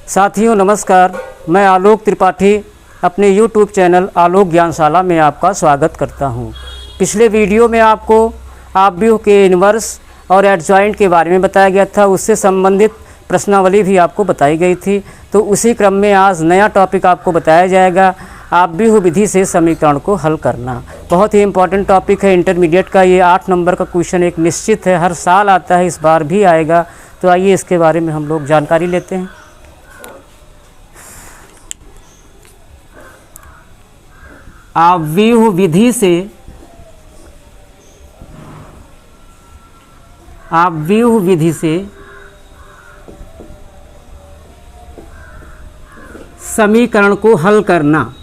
साथियों नमस्कार, मैं आलोक त्रिपाठी अपने YouTube चैनल आलोक ज्ञानशाला में आपका स्वागत करता हूं। पिछले वीडियो में आपको आव्यूह के इन्वर्स और एडजॉइंट के बारे में बताया गया था, उससे संबंधित प्रश्नावली भी आपको बताई गई थी। तो उसी क्रम में आज नया टॉपिक आपको बताया जाएगा, आव्यूह विधि से समीकरण को हल करना। बहुत ही इम्पॉर्टेंट टॉपिक है, इंटरमीडिएट का ये 8 नंबर का क्वेश्चन एक निश्चित है, हर साल आता है, इस बार भी आएगा। तो आइए इसके बारे में हम लोग जानकारी लेते हैं। आव्यूह विधि से समीकरण को हल करना।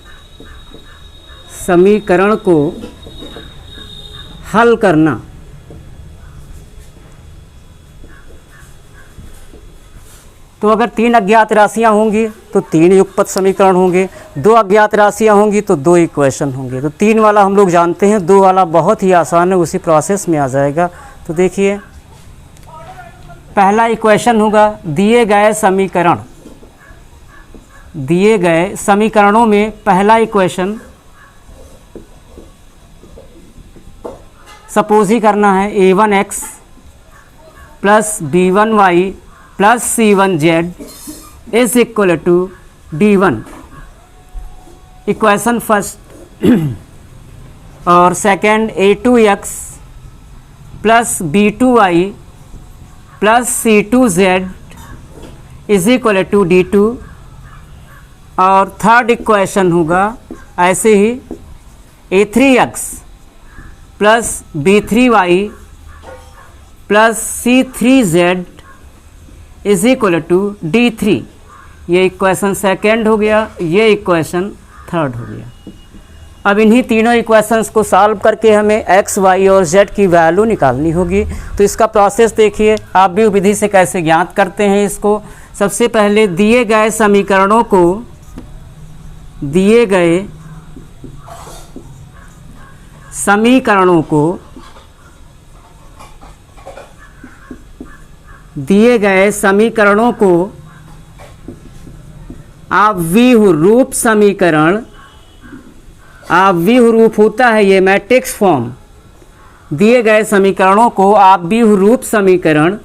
समीकरण को हल करना। तो अगर 3 अज्ञात राशियां होंगी तो 3 युगपत समीकरण होंगे, 2 अज्ञात राशियां होंगी तो 2 इक्वेशन होंगे। तो 3 वाला हम लोग जानते हैं, 2 वाला बहुत ही आसान है, उसी प्रोसेस में आ जाएगा। तो देखिए, पहला इक्वेशन होगा दिए गए समीकरणों में पहला इक्वेशन सपोज ही करना है a1x plus b1y plus c1z is equal to d1, equation first. और second a2x plus b2y plus c2z is equal to d2। और थर्ड इक्वेशन होगा ऐसे ही a3x plus b3y plus c3z is equal to d3। ये equation second हो गया, ये equation third हो गया। अब इन्हीं तीनों इक्वेशंस को सॉल्व करके हमें x, y और z की वैल्यू निकालनी होगी। तो इसका प्रोसेस देखिए, आव्यूह विधि से कैसे ज्ञात करते हैं इसको। सबसे पहले दिए गए समीकरणों को आव्यूह रूप समीकरण, आव्यूह रूप होता है ये मैट्रिक्स फॉर्म। दिए गए समीकरणों को आव्यूह रूप समीकरण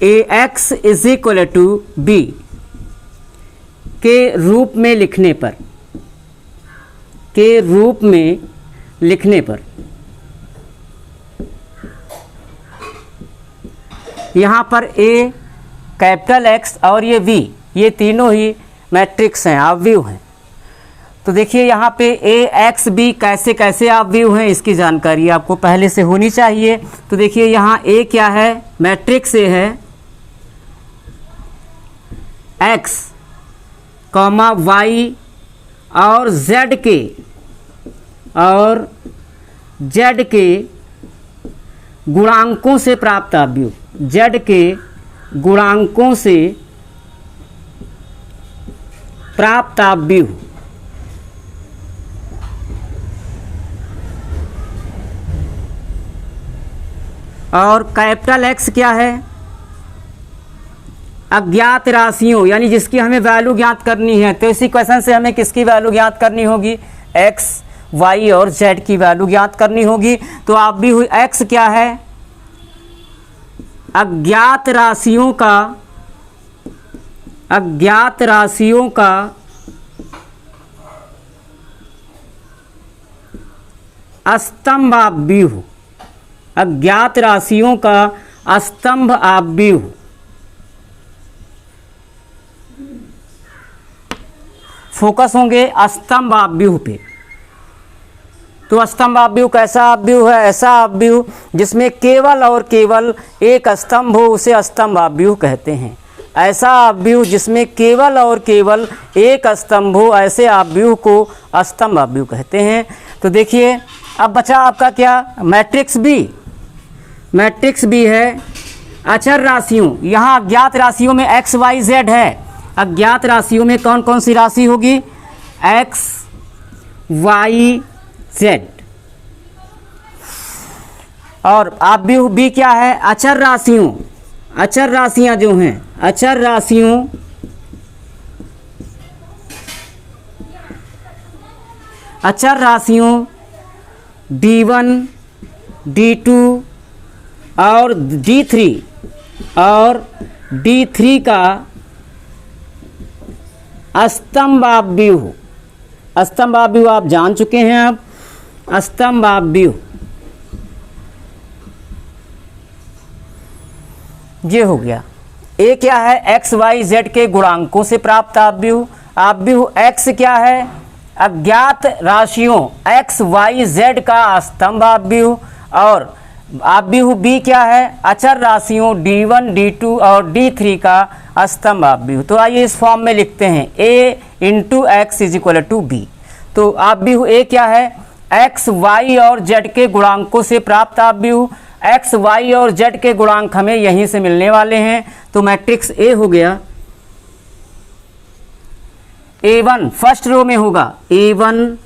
ax is equal to b के रूप में लिखने पर यहाँ पर a कैपिटल X और ये v, ये तीनों ही मैट्रिक्स हैं, आव्यूह हैं। तो देखिए यहाँ पे a x b कैसे कैसे आव्यूह हैं, इसकी जानकारी आपको पहले से होनी चाहिए। तो देखिए यहाँ a क्या है, मैट्रिक्स A है x, y और z के गुणांकों से प्राप्त आव्यूह, z के गुणांकों से प्राप्त आव्यूह। और कैपिटल X क्या है, अज्ञात राशियों, यानी जिसकी हमें वैल्यू ज्ञात करनी है। तो इस इक्वेशन से हमें किसकी वैल्यू ज्ञात करनी होगी, x, y और z की वैल्यू ज्ञात करनी होगी। तो आप भी हुई x क्या है, अज्ञात राशियों का स्तंभ आव्यूह, अज्ञात राशियों का स्तंभ आव्यूह। फोकस होंगे स्तंभ आव्यूह पे। तो स्तंभ आव्यूह कैसा आव्यूह है, ऐसा आव्यूह जिसमें केवल और केवल एक स्तंभ हो उसे स्तंभ आव्यूह कहते हैं। ऐसा आव्यूह जिसमें केवल और केवल एक स्तंभ हो, ऐसे आव्यूह को स्तंभ आव्यूह कहते हैं। तो देखिए अब बचा आपका क्या, मैट्रिक्स बी है अचर राशियों। यहाँ अज्ञात राशियों में x, y, z है। अज्ञात राशियों में कौन कौन सी राशि होगी, x, y, z। और आव्यूह बी क्या है, अचर राशियों। अचर राशियां जो हैं, अचर राशियों D1, D2 और D3 और D3 का स्तंभाव्यूह, स्तंभाव्यूह आप जान चुके हैं। अब स्तंभाव्यूह ये हो गया। ए क्या है? एक्स वाई जेड के गुणांकों से प्राप्त आव्यूह। आव्यूह एक्स क्या है? अज्ञात राशियों एक्स वाई जेड का स्तंभ आव्यूह। और आव्यूह बी क्या है? अचर राशियों D1, D2 और D3 का स्तंभ आव्यूह। तो आइए इस फॉर्म में लिखते हैं, A into x is equal to B. तो आव्यूह ए क्या है? एक्स वाई और जेड के गुणांकों से प्राप्त आव्यूह। एक्स वाई और जेड के गुणांक हमें यहीं से मिलने वाले हैं, तो मैट्रिक्स ए हो गया। A1 फर्स्ट रो में होगा, A1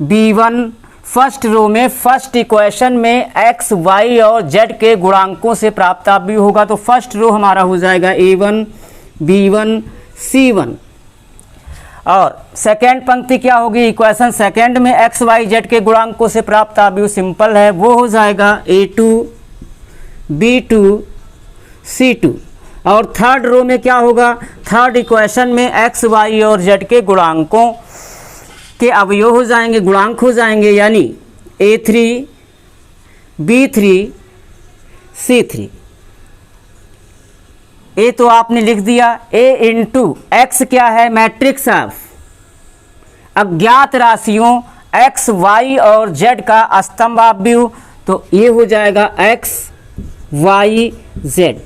B1 फर्स्ट रो में फर्स्ट इक्वेशन में एक्स वाई और जेड के गुणांकों से प्राप्त आव्यूह होगा। तो फर्स्ट रो हमारा हो जाएगा A1 B1 C1। और सेकेंड पंक्ति क्या होगी? इक्वेशन सेकेंड में एक्स वाई जेड के गुणांकों से प्राप्त आव्यूह सिंपल है, वो हो जाएगा A2 B2 C2। और थर्ड रो में क्या होगा? थर्ड इक्वेशन में एक्स वाई और जेड के गुणांकों के अवयव हो जाएंगे, गुणांक हो जाएंगे, यानी A3 B3 C3। ए तो आपने लिख दिया। ए इंटू एक्स क्या है? मैट्रिक्स ऑफ अज्ञात राशियों एक्स वाई और जेड का स्तंभ आव्यूह। तो ये हो जाएगा x Y Z.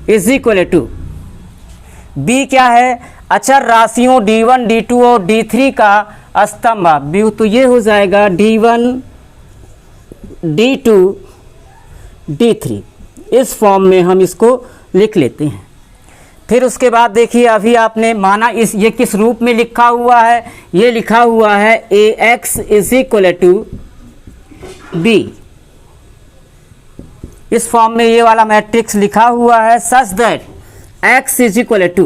Is equal to B क्या है? अचर राशियों D1, D2 और D3 का स्तंभ आव्यूह। तो ये हो जाएगा D1 D2 D3। इस फॉर्म में हम इसको लिख लेते हैं। फिर उसके बाद देखिए, अभी आपने माना इस ये किस रूप में लिखा हुआ है? ये लिखा हुआ है AX is equal to B। इस फॉर्म में ये वाला मैट्रिक्स लिखा हुआ है such that X is equal to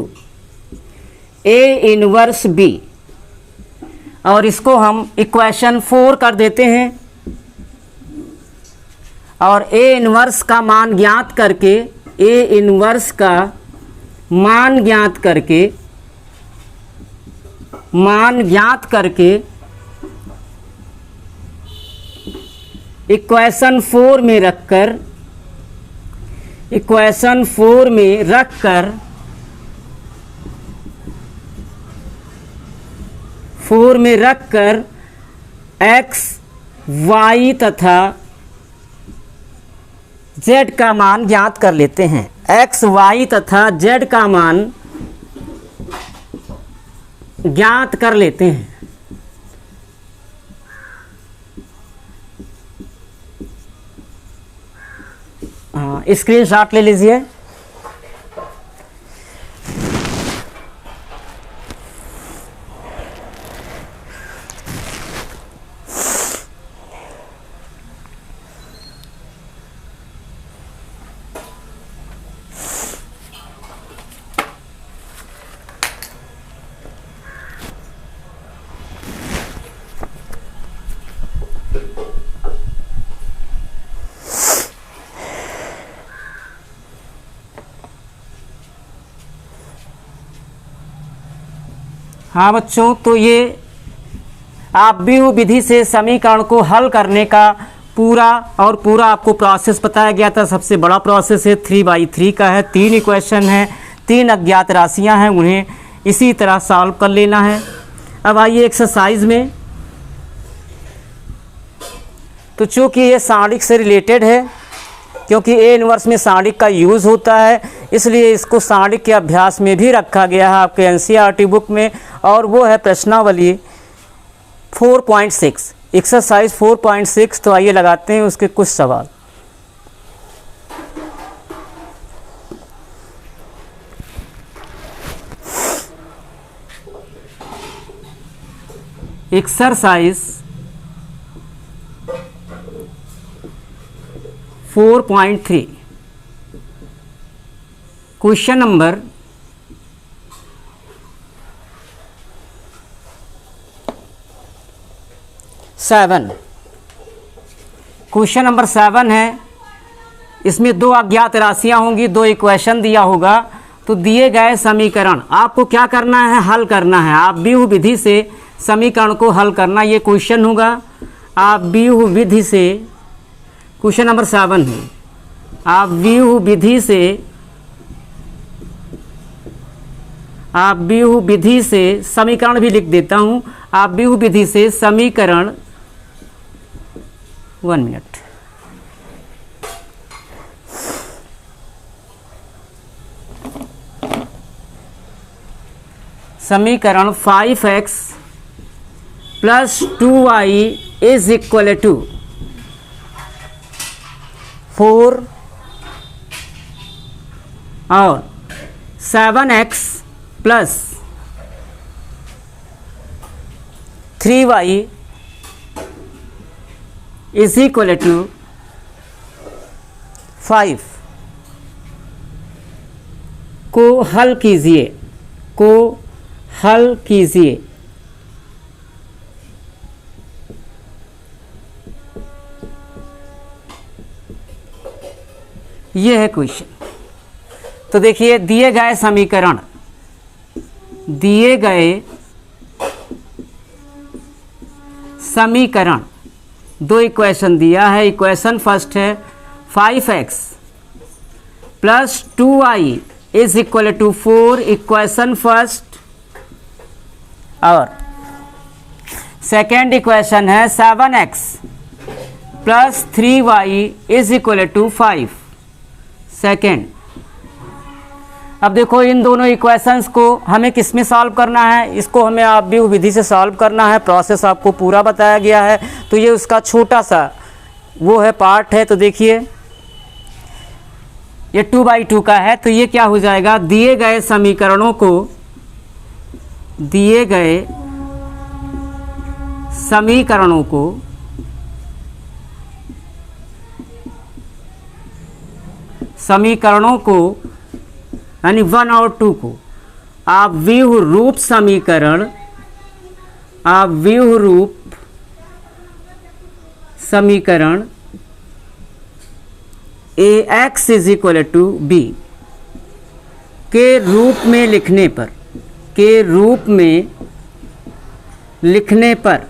A inverse B। और इसको हम इक्वेशन 4 कर देते हैं। और A इनवर्स का मान ज्ञात करके, A इनवर्स का मान ज्ञात करके इक्वेशन 4 में रखकर एक्स वाई तथा जेड का मान ज्ञात कर लेते हैं। एक्स वाई तथा जेड का मान ज्ञात कर लेते हैं। स्क्रीनशॉट ले लीजिए। हाँ बच्चों, तो ये आव्यूह विधि से समीकरण को हल करने का पूरा आपको प्रोसेस बताया गया था। सबसे बड़ा प्रोसेस है 3/3 का है। 3 इक्वेशन है, 3 अज्ञात राशियां हैं, उन्हें इसी तरह सॉल्व कर लेना है। अब आइए एक्सरसाइज में। तो चूँकि ये सारणिक से रिलेटेड है, क्योंकि ए इनवर्स में सारणिक का यूज़ होता है, इसलिए इसको सारणिक के अभ्यास में भी रखा गया है आपके एनसीईआरटी बुक में। और वो है प्रश्नावली 4.6, एक्सरसाइज 4.6। तो आइए लगाते हैं उसके कुछ सवाल। Exercise 4.3। Question number 7। Question number 7 है, इसमें दो अज्ञात राशियां होंगी, दो इक्वेशन दिया होगा। तो दिए गए समीकरण आपको क्या करना है, हल करना है। आप व्यूह विधि से समीकरण को हल करना, ये क्वेश्चन होगा। आप व्यूह विधि से, क्वेश्चन नंबर 7 है, आप व्यूह विधि से समीकरण भी लिख देता हूं। आप व्यूह विधि से समीकरण, 1 मिनट, समीकरण 5x plus 2y is equal to 4 और 7x plus 3y is equal to 5 को हल कीजिए, ये है क्वेश्चन। तो देखिए, दिए गए समीकरण दो इक्वेशन दिया है। इक्वेशन फर्स्ट है 5x plus 2y is equal to 4, equation first. और सेकेंड इक्वेशन है 7x plus 3y is equal to 5, second. अब देखो, इन दोनों इक्वेशंस को हमें किस में सॉल्व करना है, इसको हमें आप व्यूह विधि से सॉल्व करना है। प्रोसेस आपको पूरा बताया गया है, तो ये उसका छोटा सा वो है, पार्ट है। तो देखिए, ये 2/2 का है। तो ये क्या हो जाएगा, दिए गए समीकरणों को यानी 1 और 2 को आप व्यूह रूप समीकरण ax is equal to b के रूप में लिखने पर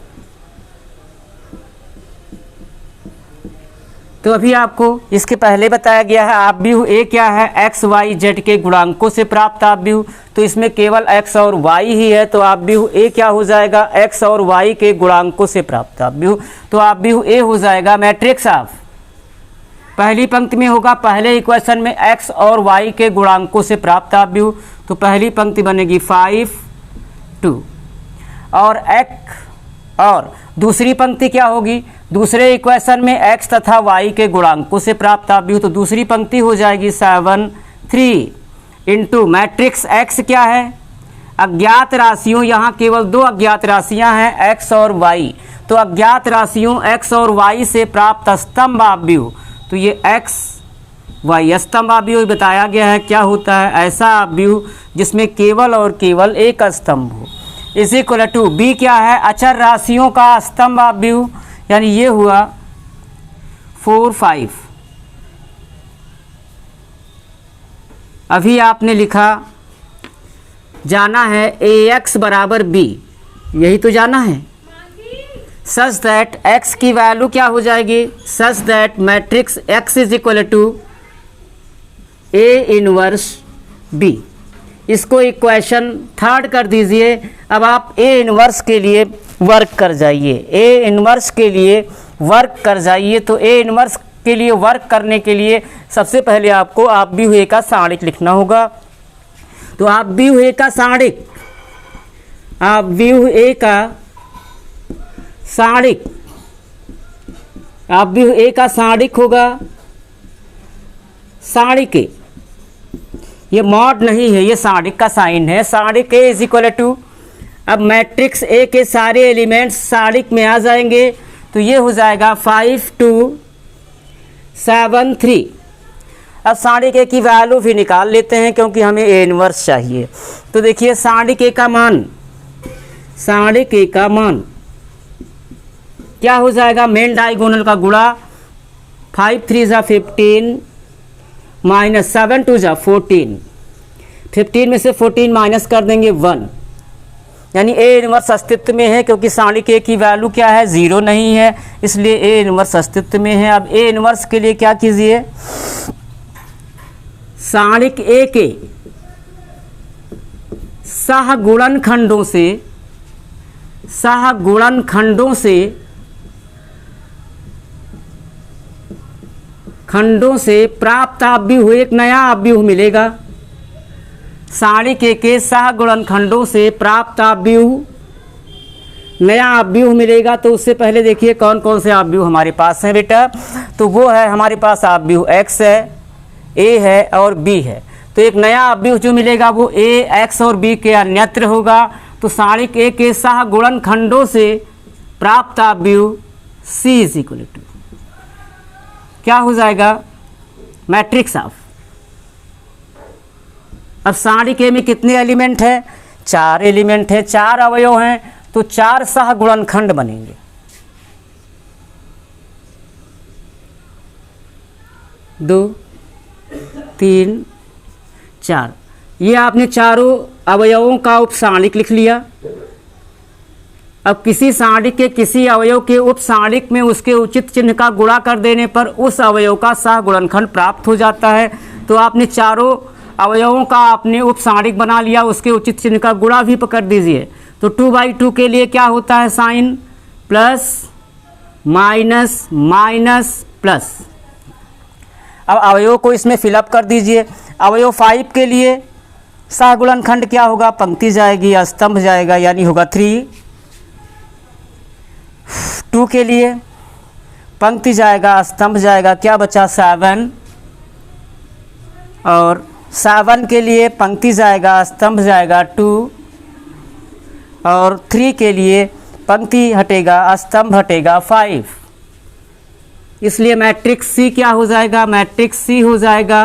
तो अभी आपको इसके पहले बताया गया है आप व्यूह ए क्या है, एक्स वाई जेड के गुणांकों से प्राप्त आप व्यूह। तो इसमें केवल एक्स और वाई ही है, तो आप व्यूह ए क्या हो जाएगा, एक्स और वाई के गुणांकों से प्राप्त आप व्यूह। तो आप व्यूह ए हो जाएगा मैट्रिक्स ऑफ, पहली पंक्ति में होगा, पहले इक्वेशन में एक्स और वाई के गुणांकों से प्राप्त आप व्यूह। तो पहली पंक्ति बनेगी 5 2 और दूसरी पंक्ति क्या होगी, दूसरे इक्वेशन में x तथा y के गुणांकों से प्राप्त आप व्यूह। तो दूसरी पंक्ति हो जाएगी 7 3 इंटू मैट्रिक्स x क्या है, अज्ञात राशियों, यहाँ केवल दो अज्ञात राशियाँ हैं x और y। तो अज्ञात राशियों x और y से प्राप्त स्तंभ आप व्यूह। तो ये x y स्तंभ आप व्यूह बताया गया है क्या होता है, ऐसा आप व्यूह जिसमें केवल और केवल एक स्तंभ हो। इज इक्वल टू b क्या है, अचर राशियों का स्तंभ आप व्यूह, यानी ये हुआ 4 5। अभी आपने लिखा जाना है ax बराबर b, यही तो जाना है। सच दैट x की वैल्यू क्या हो जाएगी, such that matrix x is equal to a inverse b। इसको इक्वेशन थर्ड कर दीजिए। अब आप a इनवर्स के लिए वर्क कर जाइए, a इनवर्स के लिए वर्क कर जाइए। तो a इनवर्स के लिए वर्क करने के लिए सबसे पहले आपको आप व्यूह ए का सारणिक लिखना होगा। तो आप व्यूह ए का सारणिक, आप व्यूह ए का सारणिक होगा, सारणिक ए, ये मॉड नहीं है, ये सारणिक का साइन है। सारणिक ए इज इक्वल टू, अब मैट्रिक्स ए के सारे एलिमेंट्स सारणिक में आ जाएंगे। तो ये हो जाएगा 5 2 7 3। अब साढ़े के की वैल्यू भी निकाल लेते हैं क्योंकि हमें ए इनवर्स चाहिए। तो देखिए साढ़े के का मान, साढ़े के का मान क्या हो जाएगा, मेन डायगोनल का गुणा 5 3 ज़ा 15 माइनस 7 2 ज़ा 14, 15 में से 14 माइनस कर देंगे 1, यानी ए इनवर्स अस्तित्व में है क्योंकि साढ़े के की वैल्यू क्या है, 0 नहीं है, इसलिए ए इनवर्स अस्तित्व में है। अब ए इनवर्स के लिए क्या कीजिए, साढ़े ए के सहगुणनखंडों से, सहगुणनखंडों से, खंडों से प्राप्त अवयव, एक नया अवयव मिलेगा। साढ़े के सहगुणनखंडों से प्राप्त अवयव, नया अवयव मिलेगा। तो उससे पहले देखिए कौन कौन से अवयव हमारे पास हैं बेटा, तो वो है हमारे पास अवयव x है, a है और b है। तो एक नया अवयव जो मिलेगा वो a, x और b के अन्यत्र होगा। तो साढ़े के सहगुणनखंडों से प्राप्त अवयव c इज इक्वल टू क्या हो जाएगा, मैट्रिक्स ऑफ। अब साढ़े के में कितने एलिमेंट हैं, 4 एलिमेंट हैं, 4 अवयव हैं, तो 4 सहगुणनखंड बनेंगे। 2 3 4, ये आपने चारों अवयवों का उपसारणिक लिख लिया। अब किसी सारणिक के किसी अवयव के उपसारणिक में उसके उचित चिन्ह का गुणा कर देने पर उस अवयव का सहगुणनखंड प्राप्त हो जाता है। तो आपने चारों अवयवों का आपने उपसारणिक बना लिया, उसके उचित चिन्ह का गुणा भी कर दीजिए। तो 2/2 के लिए क्या होता है, sign plus minus minus plus. अब अवयव को इसमें फिलअप कर दीजिए। अवयव 5 के लिए सहगुणनखंड क्या होगा, पंक्ति जाएगी, स्तंभ जाएगा, यानी होगा 3। 2 के लिए पंक्ति जाएगा, स्तंभ जाएगा, क्या बचा 7। और 7 के लिए पंक्ति जाएगा, स्तंभ जाएगा 2। और 3 के लिए पंक्ति हटेगा, स्तंभ हटेगा 5। इसलिए मैट्रिक्स सी क्या हो जाएगा, मैट्रिक्स सी हो जाएगा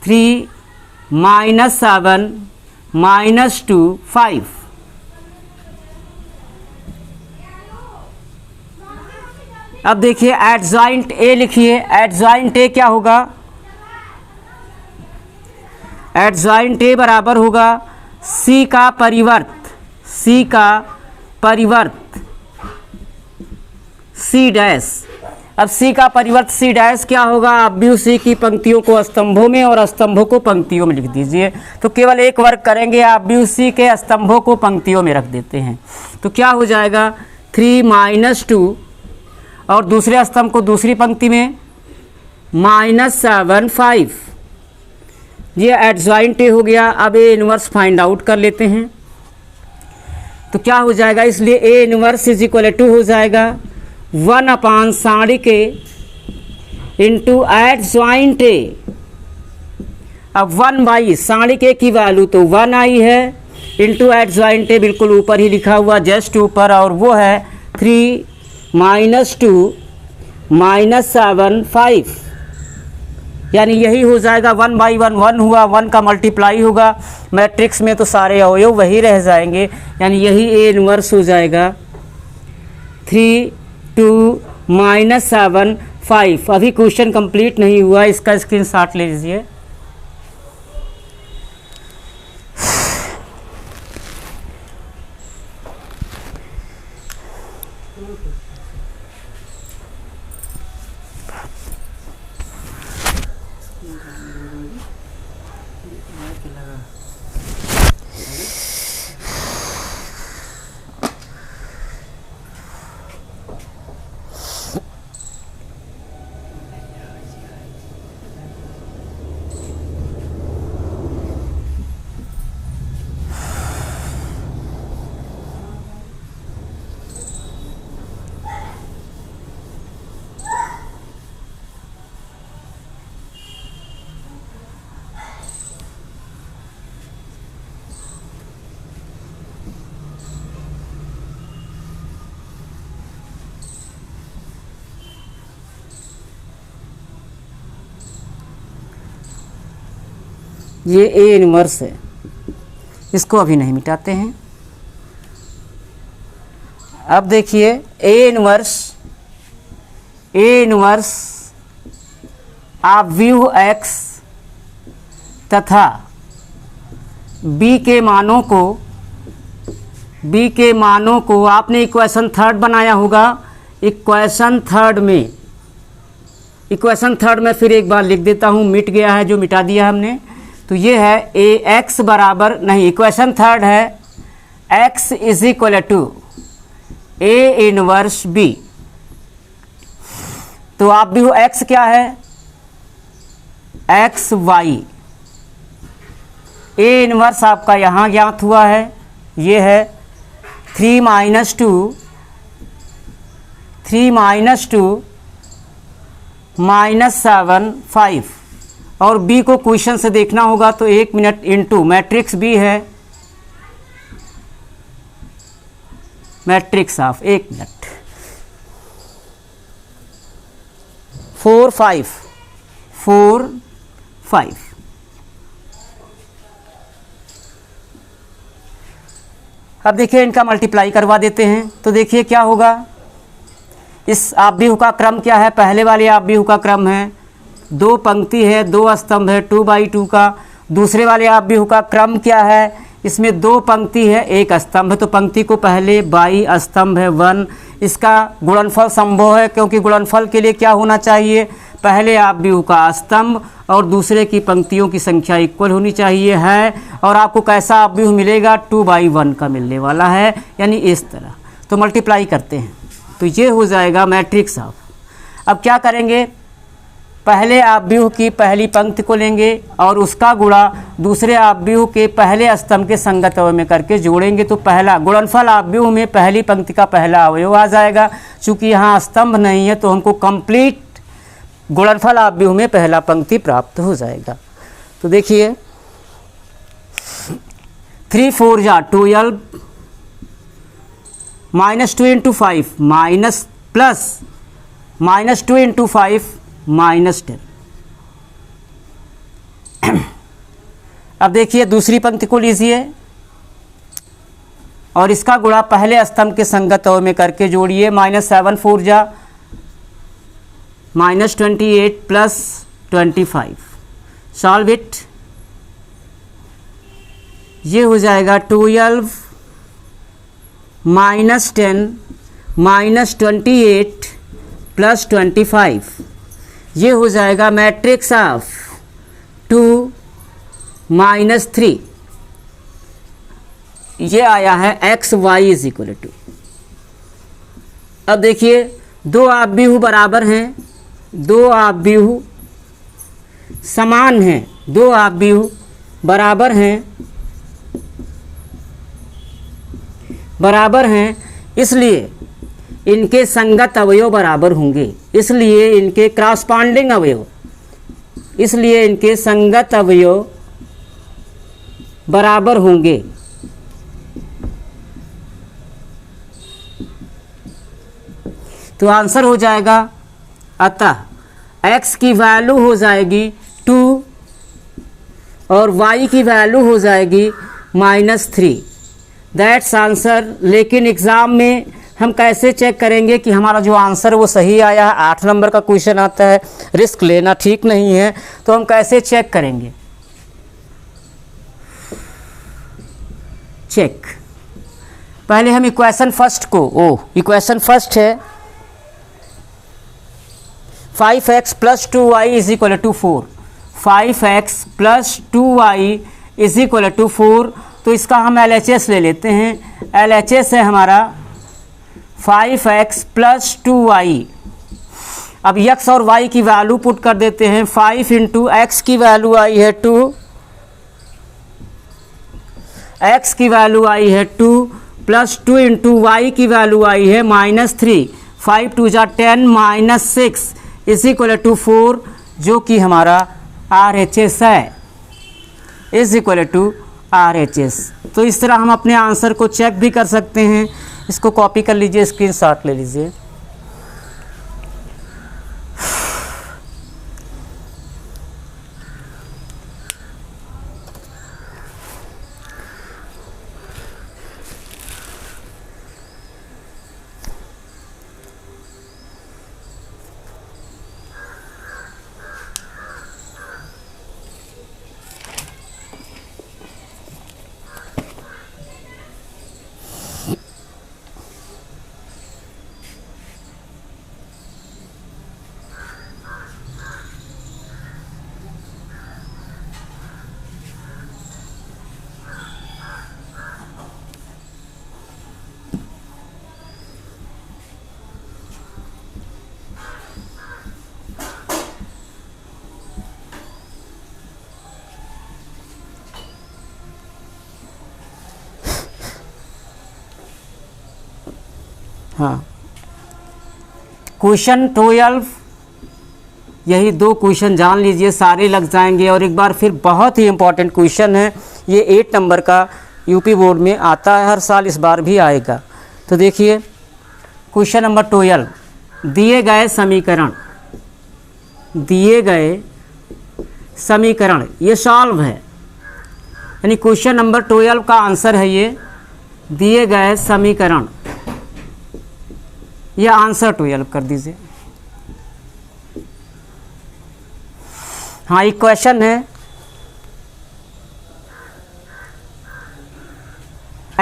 3 -7 -2 5। अब देखिए एडजॉइंट ए लिखिए। एडजॉइंट ए क्या होगा, एडजॉइंट ए बराबर होगा सी का परिवर्त, सी का परिवर्त सी डैश। अब सी का परिवर्त सी डैश क्या होगा, अवयव सी की पंक्तियों को स्तंभों में और स्तंभों को पंक्तियों में लिख दीजिए। तो केवल एक वर्क करेंगे, अवयव सी के स्तंभों को पंक्तियों में रख देते हैं। तो क्या हो जाएगा 3 -2 और दूसरे स्तंभ को दूसरी पंक्ति में -7 5। ये एडजॉइंट ए हो गया। अब ए इनवर्स फाइंड आउट कर लेते हैं। तो क्या हो जाएगा, इसलिए A inverse is equal to हो जाएगा 1 साढ़े के इंटू एडजॉइंट ए। अब 1 साढ़े के की वैल्यू तो 1 आई है, इंटू एडजॉइंट ए बिल्कुल ऊपर ही लिखा हुआ, जस्ट ऊपर, और वो है 3 -2 -7 5, यानी यही हो जाएगा 1/1 1 हुआ, 1 का मल्टीप्लाई होगा। मैट्रिक्स में तो सारे अवयव वही रह जाएंगे, यानी यही ए इनवर्स हो जाएगा 3 2 -7 5। अभी क्वेश्चन कंप्लीट नहीं हुआ, इसका स्क्रीनशॉट ले लीजिए। ये ए इनवर्स है, इसको अभी नहीं मिटाते हैं। अब देखिए ए इनवर्स आप व्यू एक्स तथा बी के मानों को आपने इक्वेशन थर्ड बनाया होगा। इक्वेशन थर्ड में फिर एक बार लिख देता हूँ, मिट गया है जो मिटा दिया हमने। तो ये है ए एक्स बराबर नहीं, इक्वेशन थर्ड है X is equal to A inverse B. तो आप भी हो एक्स क्या है, एक्स वाई। ए इनवर्स आपका यहाँ ज्ञात हुआ है, ये है 3 - 2 -7 5। और बी को क्वेश्चन से देखना होगा तो 1 मिनट इनटू मैट्रिक्स बी है, मैट्रिक्स ऑफ 1 मिनट 4 5। अब देखिए इनका मल्टीप्लाई करवा देते हैं तो देखिए क्या होगा। इस आव्यूह का क्रम क्या है, पहले वाले आव्यूह का क्रम है 2 पंक्ति है 2 स्तंभ है 2/2 का। दूसरे वाले आव्यूह का क्रम क्या है, इसमें 2 पंक्ति है 1 स्तंभ है, तो पंक्ति को पहले बाई स्तंभ है 1। इसका गुणनफल संभव है क्योंकि गुणनफल के लिए क्या होना चाहिए, पहले आव्यूह का स्तंभ और दूसरे की पंक्तियों की संख्या इक्वल होनी चाहिए है। और आपको कैसा आव्यूह मिलेगा, 2/1 का मिलने वाला है, यानी इस तरह। तो मल्टीप्लाई करते हैं तो ये हो जाएगा मैट्रिक्स ऑफ। अब क्या करेंगे, पहले आव्यूह की पहली पंक्ति को लेंगे और उसका गुणा दूसरे आव्यूह के पहले स्तंभ के संगत अवयव में करके जोड़ेंगे। तो पहला गुणनफल आव्यूह में पहली पंक्ति का पहला अवयव आ जाएगा। चूँकि यहाँ स्तंभ नहीं है तो हमको कंप्लीट गुणनफल आव्यूह में पहला पंक्ति प्राप्त हो जाएगा। तो देखिए 3 4 जा 12 -2 × 5 माइनस प्लस -2 × 5 -10। अब देखिए दूसरी पंक्ति को लीजिए और इसका गुणा पहले स्तंभ के संगत अवयव में करके जोड़िए। -7 4 जा -28 + 25। सॉल्व इट, ये हो जाएगा 12 -10 -28 + 25। ये हो जाएगा मैट्रिक्स ऑफ 2 - 3। ये आया है X Y is equal to. अब देखिए दो आव्यूह बराबर हैं, दो आव्यूह समान हैं, दो आव्यूह बराबर हैं, इसलिए इनके संगत अवयव बराबर होंगे, इसलिए इनके क्रॉसपॉन्डिंग अवयव, इसलिए इनके संगत अवयव बराबर होंगे। तो आंसर हो जाएगा, अतः x की वैल्यू हो जाएगी 2 और y की वैल्यू हो जाएगी -3। That's answer. लेकिन एग्ज़ाम में हम कैसे चेक करेंगे कि हमारा जो आंसर वो सही आया है। 8 नंबर का क्वेश्चन आता है, रिस्क लेना ठीक नहीं है, तो हम कैसे चेक करेंगे। चेक, पहले हम इक्वेशन फर्स्ट को, इक्वेशन फर्स्ट है 5x + 2y = 4। 5x + 2y = 4। तो इसका हम LHS ले लेते हैं। LHS है हमारा 5x + 2y। अब x और y की वैल्यू पुट कर देते हैं। 5 × x की वैल्यू आई है 2, x की वैल्यू आई है 2 + 2 × y की वैल्यू आई है -3। 5 2 जा 10 -6 = 4, जो कि हमारा RHS है, = RHS। तो इस तरह हम अपने आंसर को चेक भी कर सकते हैं। इसको कॉपी कर लीजिए, स्क्रीनशॉट ले लीजिए। हाँ, क्वेश्चन 12, यही 2 क्वेश्चन जान लीजिए, सारे लग जाएंगे। और एक बार फिर बहुत ही इम्पोर्टेंट क्वेश्चन है, ये 8 नंबर का यूपी बोर्ड में आता है हर साल, इस बार भी आएगा। तो देखिए क्वेश्चन नंबर 12, दिए गए समीकरण ये सॉल्व है, यानी क्वेश्चन नंबर 12 का आंसर है ये दिए गए समीकरण, ये आंसर 12 कर दीजिए। हाँ, एक क्वेश्चन है,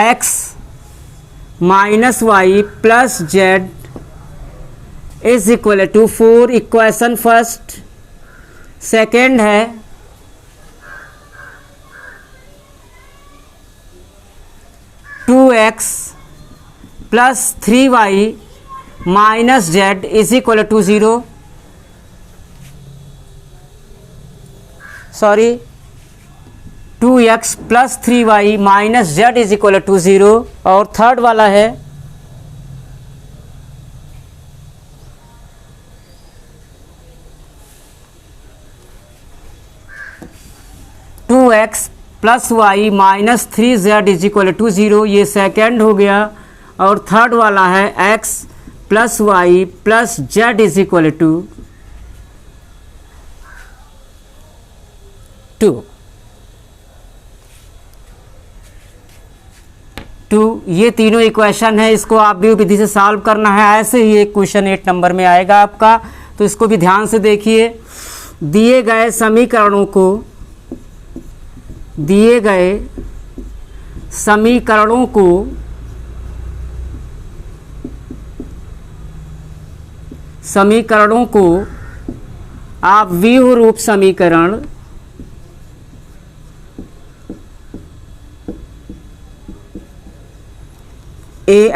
x minus Y plus Z is equal to 4, equation first. Second है two x plus 3y minus z is equal to 0, sorry 2x plus 3y minus z is equal to 0। और third वाला है two x plus y minus 3z is equal to 0, ये second हो गया। और third वाला है x plus Y plus Z is equal to 2। ये तीनों इक्वेशन है, इसको आप भी विधि से सॉल्व करना है। ऐसे ही एक क्वेश्चन 8 नंबर में आएगा आपका, तो इसको भी ध्यान से देखिए। दिए गए समीकरणों को आप व्यूह रूप समीकरण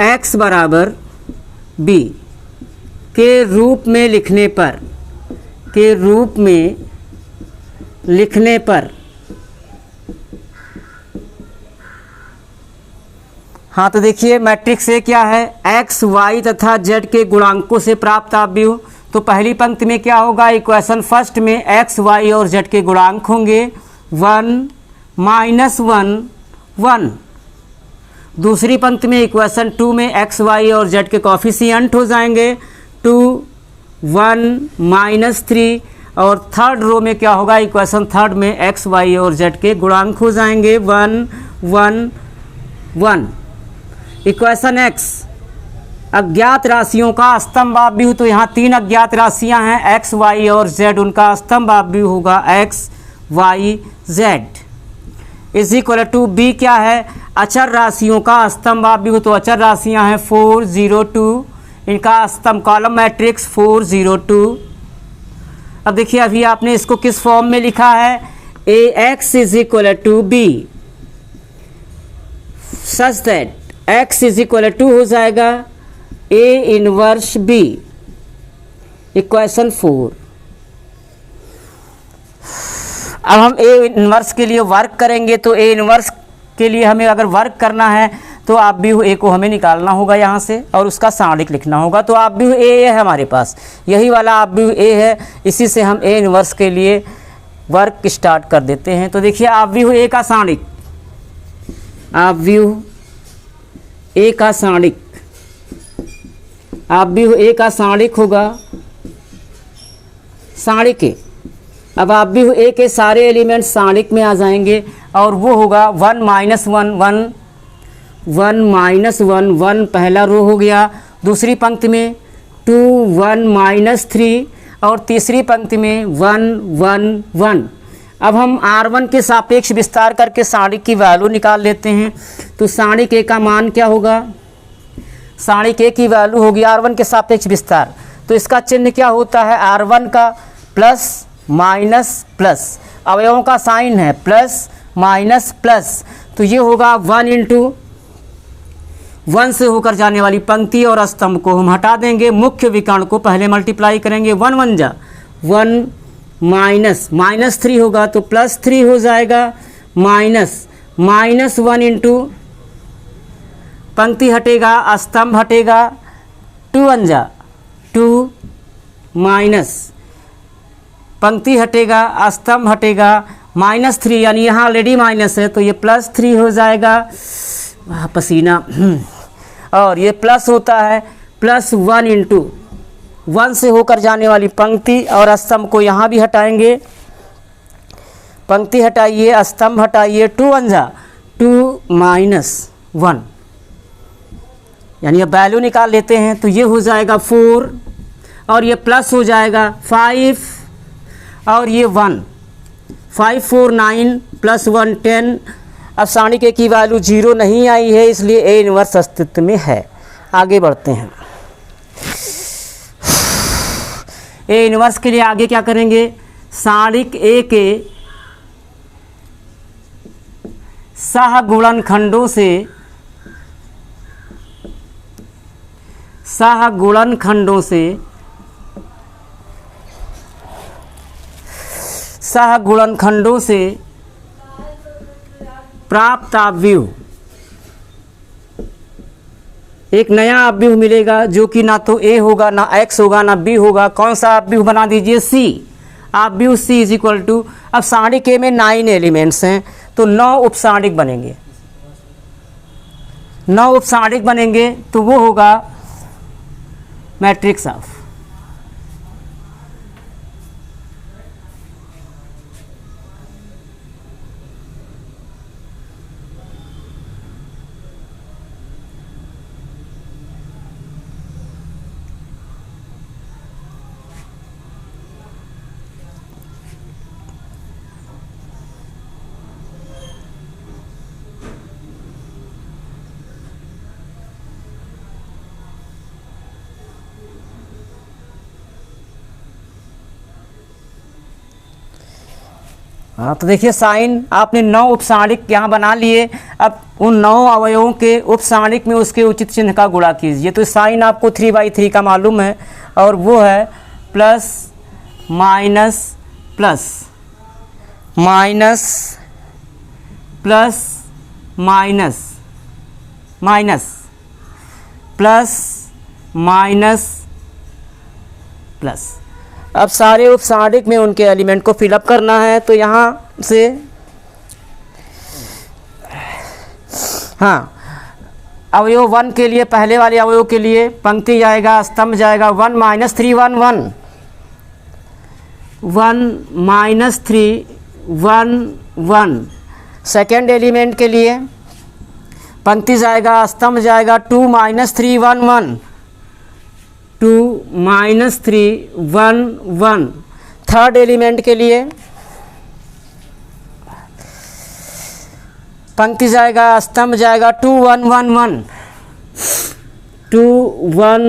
ax बराबर b के रूप में लिखने पर हाँ, तो देखिए मैट्रिक्स ए क्या है, x, y तथा z के गुणांकों से प्राप्त आव्यूह। तो पहली पंक्ति में क्या होगा, इक्वेशन फर्स्ट में x, y और z के गुणांक होंगे 1, -1, 1। दूसरी पंक्ति में इक्वेशन 2 में x, y और z के कॉफिशिएंट हो जाएंगे 2, 1, -3। और थर्ड रो में क्या होगा, इक्वेशन थर्ड में x, y और z के गुणांक हो जाएंगे 1, 1, 1। इक्वेशन x, अज्ञात राशियों का स्तंभ आव्यूह। तो यहाँ 3 अज्ञात राशियाँ हैं x, y और z, उनका स्तंभ आव्यूह होगा x, y, z is equal to b क्या है, अचर राशियों का स्तंभ आव्यूह। तो अचर राशियां हैं 4, 0, 2, इनका स्तंभ कॉलम मैट्रिक्स 4, 0, 2। अब देखिए अभी आपने इसको किस फॉर्म में लिखा है, ax is equal to b such that x is equal to हो जाएगा a इनवर्स b, इक्वेशन 4। अब हम a इनवर्स के लिए वर्क करेंगे, तो a इनवर्स के लिए हमें अगर वर्क करना है तो आप भी a को हमें निकालना होगा यहाँ से और उसका सारणिक लिखना होगा। तो आप भी a है हमारे पास, यही वाला आप भी a है, इसी से हम a इनवर्स के लिए वर्क स्टार्ट कर देते हैं। तो देखिए आप भी a का सारणिक, आप भी a का सारणिक, आप भी a का सारणिक होगा सारणिक के। अब आप भी a के सारे एलिमेंट्स सारणिक में आ जाएंगे और वो होगा 1, -1, 1, 1, -1, 1 पहला रो हो गया। दूसरी पंक्ति में 2, 1, -3 और तीसरी पंक्ति में 1, 1, 1। अब हम R1 के सापेक्ष विस्तार करके सारणिक की वैल्यू निकाल लेते हैं। तो सारणिक a का मान क्या होगा, सारणिक a की वैल्यू होगी R1 के सापेक्ष विस्तार। तो इसका चिन्ह क्या होता है, R1 का प्लस माइनस प्लस, अवयवों का साइन है प्लस माइनस प्लस। तो ये होगा 1 इंटू 1 से होकर जाने वाली पंक्ति और स्तंभ को हम हटा देंगे, मुख्य विकर्ण को पहले मल्टीप्लाई करेंगे। 1 1 जा 1 माइनस 3 होगा तो +3 हो जाएगा, -1 इंटू पंक्ति हटेगा स्तंभ हटेगा 2 1 जा 2 माइनस पंक्ति हटेगा, स्तंभ हटेगा, -3 यानी यहाँ ऑलरेडी माइनस है तो ये +3 हो जाएगा। पसीना। और ये प्लस होता है +1 इंटू 1 से होकर जाने वाली पंक्ति और स्तंभ को यहाँ भी हटाएंगे। पंक्ति हटाइए, स्तंभ हटाइए, 2 1 जा 2 -1 यानी अब वैल्यू निकाल लेते हैं तो ये हो जाएगा 4 और ये प्लस हो जाएगा 5 और ये 1, 5 4 9 +1 10। अब सारणी के की वैल्यू 0 नहीं आई है इसलिए ए इनवर्स अस्तित्व में है। आगे बढ़ते हैं। ए इनवर्स के लिए आगे क्या करेंगे, सारणिक ए के सहगुणनखंडों से प्राप्त अवयव, एक नया अवयव मिलेगा जो कि ना तो ए होगा, ना एक्स होगा, ना बी होगा। कौन सा अवयव बना दीजिए, सी। अवयव सी इज इक्वल टू, अब सारणिक ए में 9 एलिमेंट्स हैं तो 9 उपसारणिक बनेंगे। 9 उपसारणिक बनेंगे तो वो होगा मैट्रिक्स ऑफ। हाँ तो देखिए साइन आपने 9 उपसारणिक यहाँ बना लिए। अब उन 9 अवयवों के उपसारणिक में उसके उचित चिन्ह का गुणा कीजिए। तो साइन आपको 3/3 का मालूम है और वो है plus minus plus minus plus minus minus plus minus plus. अब सारे उपसारणिक में उनके एलिमेंट को फिलअप करना है तो यहाँ से हाँ अवयव 1 के लिए, पहले वाले अवयव के लिए पंक्ति जाएगा, स्तंभ जाएगा 1 -3 1 1 1 -3 1 1। सेकेंड एलिमेंट के लिए पंक्ति जाएगा, स्तंभ जाएगा 2 -3 1 1 2 -3 1 1। थर्ड एलिमेंट के लिए पंक्ति जाएगा, स्तंभ जाएगा 2 1 1 1 2 1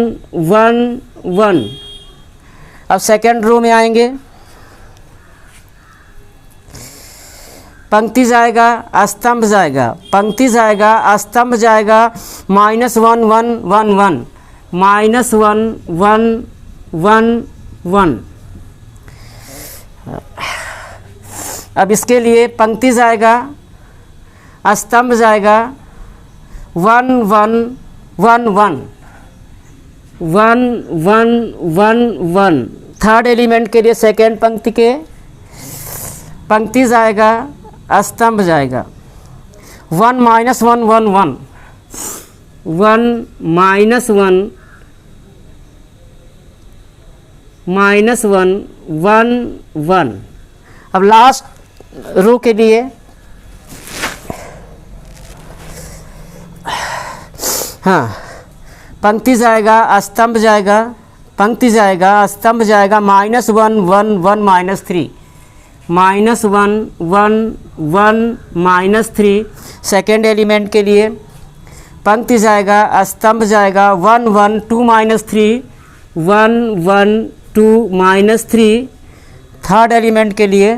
1 1। अब सेकेंड रो में आएंगे, पंक्ति जाएगा, स्तंभ जाएगा, पंक्ति जाएगा, स्तंभ जाएगा -1 1 1 1 -1 1 1 1। अब इसके लिए पंक्ति जाएगा, स्तंभ जाएगा 1 1 1 1 1 1 1 1। थर्ड एलिमेंट के लिए सेकेंड पंक्ति के पंक्ति जाएगा, स्तंभ जाएगा 1 -1 1 1 1 -1 1 1। अब लास्ट रो के लिए हाँ पंक्ति जाएगा, स्तंभ जाएगा, पंक्ति जाएगा, स्तंभ जाएगा -1 1 1 -3 -1 1 1 -3। सेकेंड एलिमेंट के लिए पंक्ति जाएगा, स्तंभ जाएगा 1 1 2 -3 1 1 2 -3। थर्ड एलिमेंट के लिए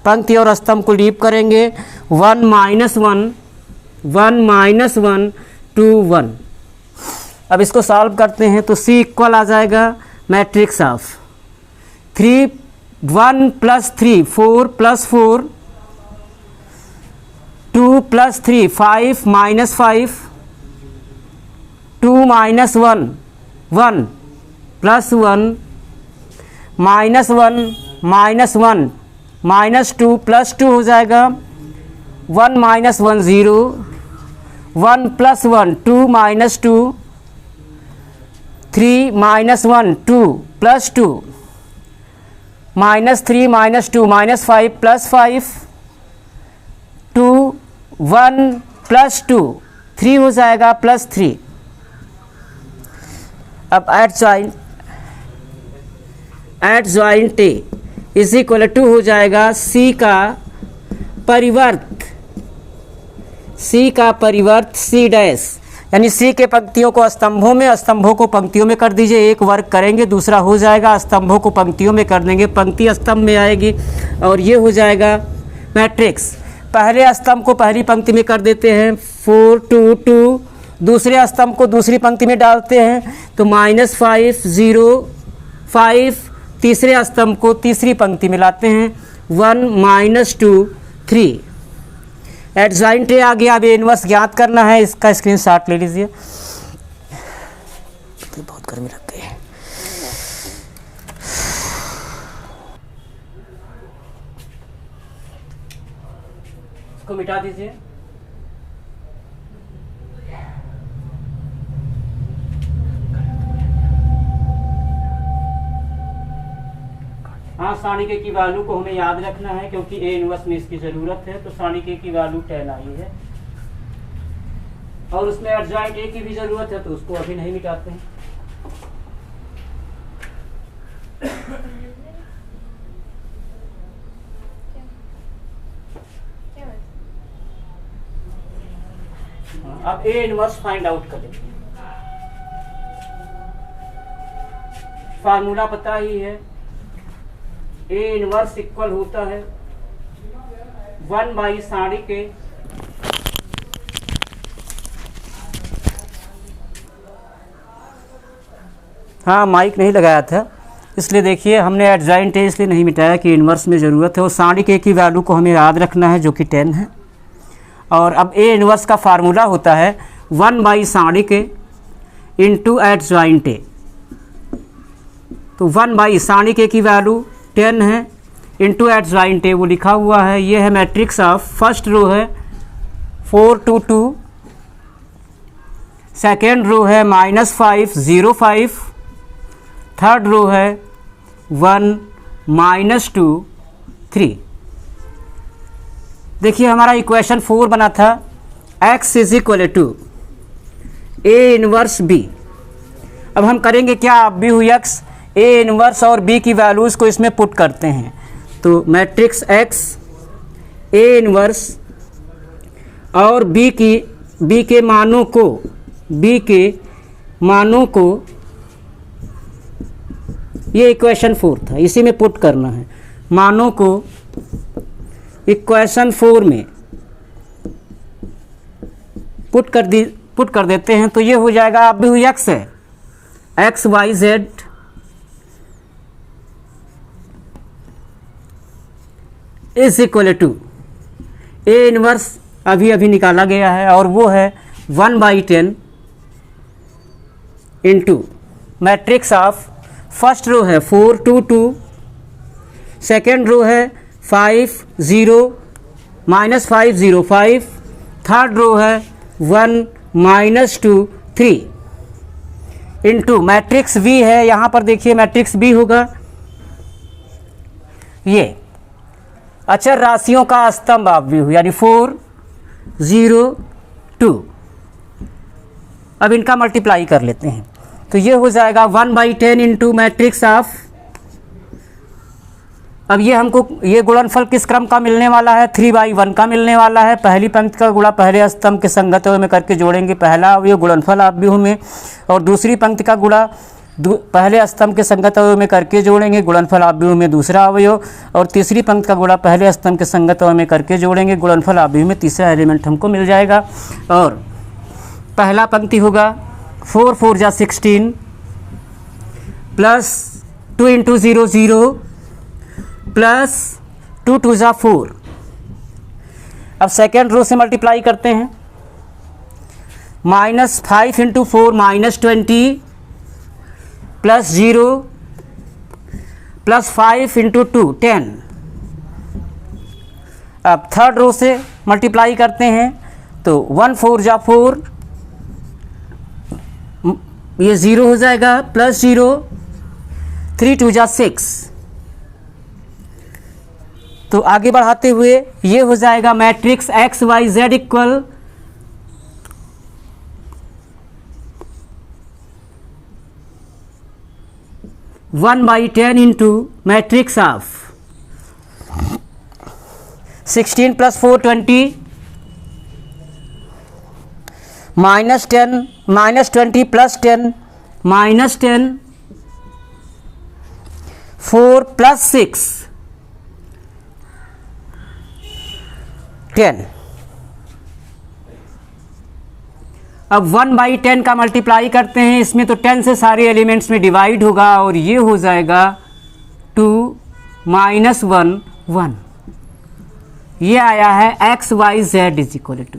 पंक्ति और स्तंभ को लीप करेंगे 1 -1 1 2 1। अब इसको सॉल्व करते हैं तो C इक्वल आ जाएगा matrix of 3 1 + 3 4 + 4 2 + 3 5 -5 2 -1 1 plus 1 minus 1 minus 1 minus 2 plus 2 हो जाएगा 1 minus 1 0 1 plus 1 2 minus 2 3 minus 1 2 plus 2 minus 3 minus 2 minus 5 plus 5 2 1 plus 2 3 हो जाएगा प्लस 3। अब adjoint A is equal to हो जाएगा सी का परिवर्त सी डैश, यानी सी के पंक्तियों को स्तंभों में, स्तंभों को पंक्तियों में कर दीजिए। एक वर्ग करेंगे, दूसरा हो जाएगा, स्तंभों को पंक्तियों में कर देंगे, पंक्ति स्तंभ में आएगी और ये हो जाएगा मैट्रिक्स। पहले स्तंभ को पहली पंक्ति में कर देते हैं 4 2 2, दूसरे स्तंभ को दूसरी पंक्ति में डालते हैं तो -5 0 5, तीसरे स्तंभ को तीसरी पंक्ति में लाते हैं 1 -2 3। एडजॉइंट ए आ गया। अब इनवर्स ज्ञात करना है, इसका स्क्रीनशॉट ले लीजिए। बहुत गर्मी लग गई है। इसको मिटा दीजिए। हाँ, सारणिके की वैल्यू को हमें याद रखना है क्योंकि ए इनवर्स में इसकी ज़रूरत है। तो सारणिके की वैल्यू 10 आई है और उसमें एडजॉइंट ए की भी ज़रूरत है तो उसको अभी नहीं मिटाते हैं। अब ए इनवर्स फाइंड आउट करें। फार्मूला पता ही है, ए इनवर्स इक्वल होता है 1 सारणिके हाँ, माइक नहीं लगाया था इसलिए देखिए हमने एडजॉइंट है इसलिए नहीं मिटाया कि इनवर्स में ज़रूरत है। और सारणिके की वैल्यू को हमें याद रखना है जो कि 10 है। और अब ए इनवर्स का फार्मूला होता है 1 सारणिके इंटू एडजॉइंट ए। तो 1 सारणिके की वैल्यू 10 है इंटू एडजॉइंट ए वो लिखा हुआ है। ये है मैट्रिक्स ऑफ, फर्स्ट रो है 4 2 2, सेकेंड रो है -5 0 5, थर्ड रो है 1 -2 3। देखिए हमारा इक्वेशन 4 बना था x is equal to A inverse B. अब हम करेंगे क्या, बी हुई x, ए इनवर्स और बी की वैल्यूज़ को इसमें पुट करते हैं। तो मैट्रिक्स x ए इनवर्स और बी के मानों को ये इक्वेशन 4 था, इसी में पुट करना है। मानों को इक्वेशन 4 में पुट कर देते हैं तो ये हो जाएगा, अब भी हुई x है, x y z is equal to A inverse अभी निकाला गया है और वो है 1/10 into matrix of, first row है 4 2 2, सेकेंड रो है 5 0 -5 0 5, थर्ड रो है 1 -2 3 इंटू मैट्रिक्स V है। यहाँ पर देखिए मैट्रिक्स B होगा ये अचर राशियों का स्तंभ आप भी हो, यानी 4 0 2। अब इनका मल्टीप्लाई कर लेते हैं तो ये हो जाएगा 1/10 इंटू मैट्रिक्स ऑफ। अब ये हमको ये गुणनफल किस क्रम का मिलने वाला है, 3/1 का मिलने वाला है। पहली पंक्ति का गुणा पहले स्तंभ के संगत में करके जोड़ेंगे, पहला अवयव गुणनफल आप भी में, और दूसरी पंक्ति का गुणा पहले स्तंभ के संगत अवयव में करके जोड़ेंगे, गुणनफल आप भी में दूसरा अवयव, और तीसरी पंक्ति का गुणा पहले स्तंभ के संगत अवयव में करके जोड़ेंगे, गुणनफल आप भी में तीसरा एलिमेंट हमको मिल जाएगा। और पहला पंक्ति होगा 4 4 जा 16 प्लस 2 × 0 0 प्लस 2 2 जा 4। अब सेकेंड रो से मल्टीप्लाई करते हैं, -5 × 4 -20 प्लस 0 प्लस 5 इंटू 2 10। अब थर्ड रो से मल्टीप्लाई करते हैं तो 1 4 जा 4, ये 0 हो जाएगा, प्लस 0 3 2 जा 6। तो आगे बढ़ाते हुए ये हो जाएगा matrix X Y Z equal 1/10 into matrix of 16 plus 4 20 -10 -20 plus 10 -10 4 plus 6 10। अब 1/10 का मल्टीप्लाई करते हैं, इसमें तो 10 से सारे एलिमेंट्स में डिवाइड होगा और ये हो जाएगा 2 -1 1। ये आया है X Y Z is equal to.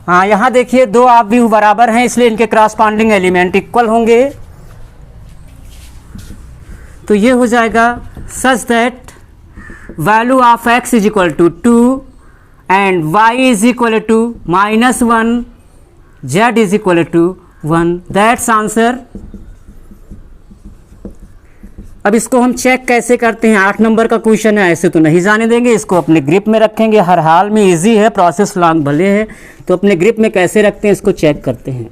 हाँ, यहाँ देखिए दो आव्यूह बराबर हैं, इसलिए इनके क्रॉसपॉन्डिंग एलिमेंट इक्वल होंगे। तो ये हो जाएगा such that value of x is equal to 2 and y is equal to -1, z is equal to 1। That's answer. अब इसको हम चेक कैसे करते हैं, 8 नंबर का क्वेश्चन है, ऐसे तो नहीं जाने देंगे, इसको अपने ग्रिप में रखेंगे। हर हाल में इजी है, प्रोसेस लॉन्ग भले है, तो अपने ग्रिप में कैसे रखते हैं इसको चेक करते हैं।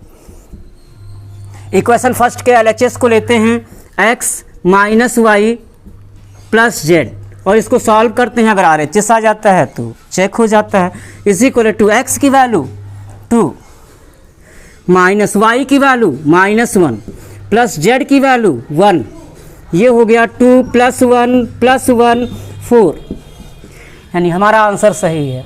इक्वेशन फर्स्ट के LHS को लेते हैं x minus Y plus Z और इसको सॉल्व करते हैं। अगर RHS आ जाता है तो चेक हो जाता है। इज इक्वल टू एक्स की वैल्यू 2 माइनस वाई की वैल्यू -1 प्लस जेड की वैल्यू 1। ये हो गया 2 + 1 + 1 4, यानी हमारा आंसर सही है।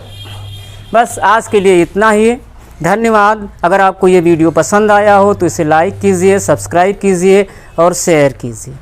बस आज के लिए इतना ही। धन्यवाद। अगर आपको ये वीडियो पसंद आया हो तो इसे लाइक कीजिए, सब्सक्राइब कीजिए और शेयर कीजिए।